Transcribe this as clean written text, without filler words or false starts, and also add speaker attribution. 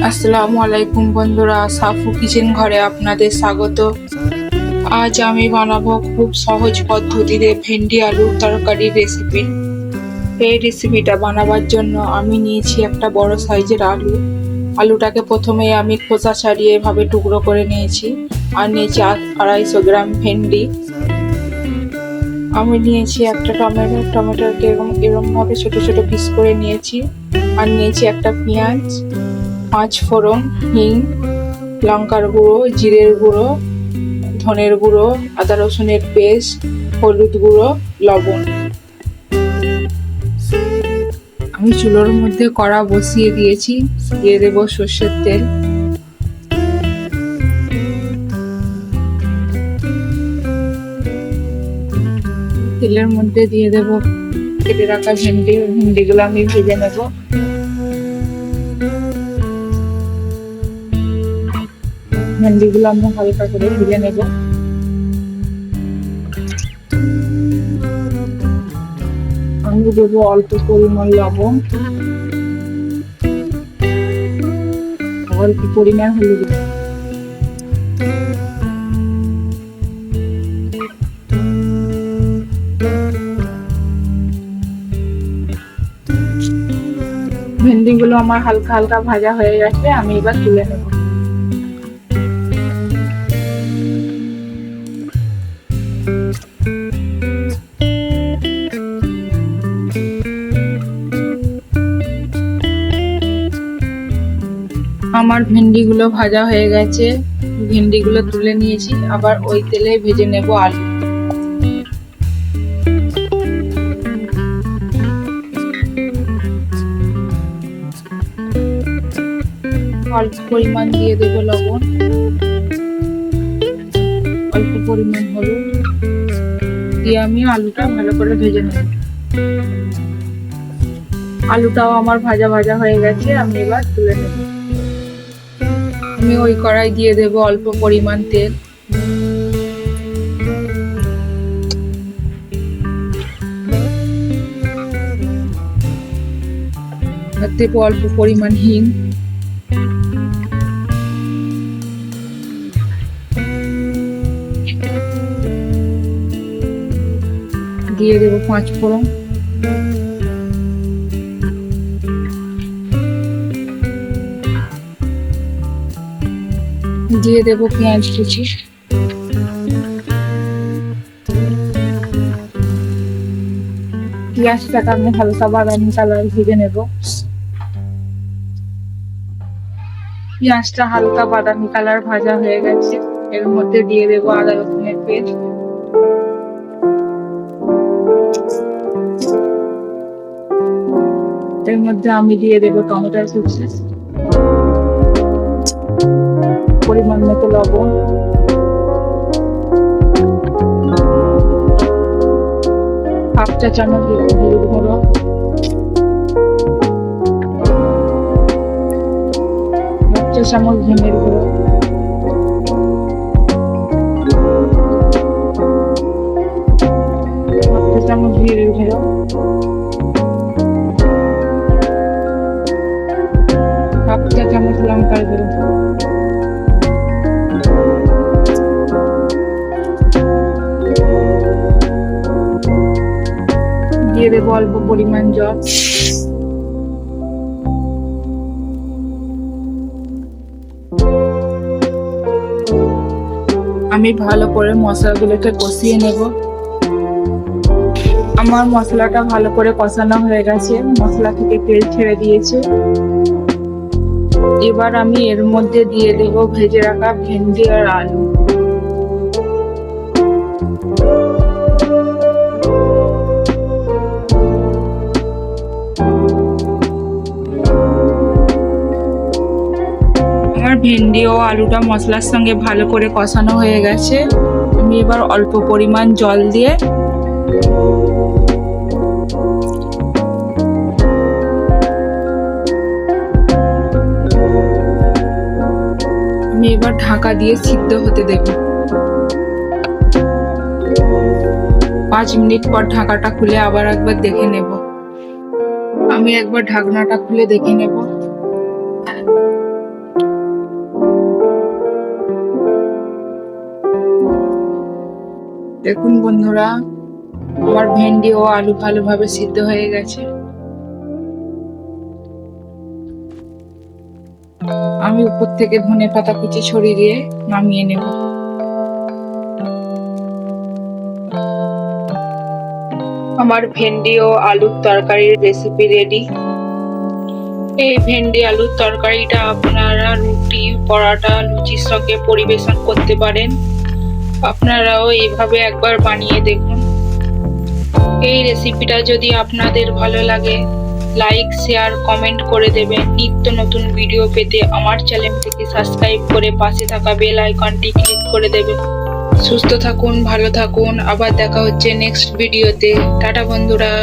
Speaker 1: আসসালামু আলাইকুম বন্ধুরা, সাফু কিচেন ঘরে আপনাদের স্বাগত। আজ আমি বানাবো খুব সহজ পদ্ধতিতে ভেন্ডি আলুর তরকারির রেসিপি। এই রেসিপিটা বানাবার জন্য আমি নিয়েছি একটা বড় সাইজের আলু। আলুটাকে প্রথমে আমি খোসা ছাড়িয়ে এভাবে টুকরো করে নিয়েছি। আর নিয়েছি 250 গ্রাম ভেন্ডি। আমি নিয়েছি একটা টমেটোকে এরকম ভাবে ছোট ছোট পিস করে নিয়েছি। আর নিয়েছি একটা পেঁয়াজ, 5 ফোড়ন, হিং, লঙ্কার গুঁড়ো, জিরের গুঁড়ো, ধনের গুঁড়ো, আদা রসুনের পেস্ট, হলুদ গুঁড়ো, লবণ। আমি চুলোর মধ্যে কড়া বসিয়ে দিয়েছি। দিয়ে দেবো সর্ষের তেল। তেলের মধ্যে দিয়ে দেবো কেটে রাখা ভেন্ডিগুলো আমি ভেজে নেব। ভেন্ডিগুলো আমি হালকা করে ভেজে নেব। আমি দেবো অল্প পরিমাণ লবণ, অল্প পরিমাণ হলুদ। ভেন্ডিগুলো আমার হালকা হালকা ভাজা হয়ে গেছে, আমি এবার তুলে নেব। আমার ভেন্ডিগুলো ভাজা হয়ে গেছে, ভেন্ডিগুলো তুলে নিয়েছি। আবার ওই তেলে ভেজে নেব আলু। অল্প পরিমাণ দিয়ে দেবো লবণ, অল্প পরিমাণ হলুদ দিয়ে আমি আলুটা ভালো করে ভেজে নেব। আলুটাও আমার ভাজা ভাজা হয়ে গেছে, আমি এবার তুলে নেব। আমি ওই কড়াই দিয়ে দেব অল্প পরিমাণ তেল। আর দেবো অল্প পরিমাণ হিং, দিয়ে দেবো 5 ফোড়ন, দিয়ে দেবো পেঁয়াজ কুচি, পেঁয়াজটাকে আমি হালকা বাদামি কালার ভেজে নেব। পেঁয়াজটা হালকা বাদামি কালার ভাজা হয়ে গেছে, এর মধ্যে দিয়ে দেবো আদা রসুনের পেস্ট। এর মধ্যে আমি দিয়ে দেবো টমেটোর কুচি, পরিমাণ মতো লবণ, হাফ চা চামচ হলুদ গুঁড়ো, হাফ চা চামচ ধনের গুঁড়ো, হাফ চা চামচ জিরের গুঁড়ো, হাফ চা চামচ লঙ্কার গুঁড়ো, দিয়ে দেবো অল্প পরিমাণ জল। আমি ভালো করে মশলাগুলোকে কষিয়ে নেব। আমার মশলাটা ভালো করে কষানো হয়ে গেছে, মশলা থেকে তেল ছেড়ে দিয়েছে। এবার আমি এর মধ্যে দিয়ে দেব ভেজে রাখা ভেন্ডি আর আলু। আমার ভেন্ডি ও আলুটা মশলার সঙ্গে ভালো করে কষানো হয়ে গেছে। আমি এবার অল্প পরিমাণ জল দিয়ে আমি এবার ঢাকা দিয়ে সিদ্ধ হতে দেব। 5 মিনিট পর ঢাকাটা খুলে আবার একবার দেখে নেব। আমি একবার ঢাকনাটা খুলে দেখে নেব। দেখুন বন্ধুরা, আমার ভেন্ডি ও আলু ভালোভাবে সিদ্ধ হয়ে গেছে। আমি উপর থেকে ধনে পাতা কুচি ছড়িয়ে দিয়ে নামিয়ে নেব। আমার ভেন্ডি ও আলুর তরকারির রেসিপি রেডি। এই ভেন্ডি আলুর তরকারিটা আপনারা রুটি, পরোটা, লুচির সঙ্গে পরিবেশন করতে পারেন। আপনারাও এইভাবে একবার বানিয়ে দেখুন। এই রেসিপিটা যদি আপনাদের ভালো লাগে, লাইক, শেয়ার, কমেন্ট করে দেবেন। নিত্য নতুন ভিডিও পেতে আমার চ্যানেলটিকে সাবস্ক্রাইব করে পাশে থাকা বেল আইকনটি ক্লিক করে দেবেন। সুস্থ থাকুন, ভালো থাকুন। আবার দেখা হচ্ছে নেক্সট ভিডিওতে। টাটা বন্ধুরা।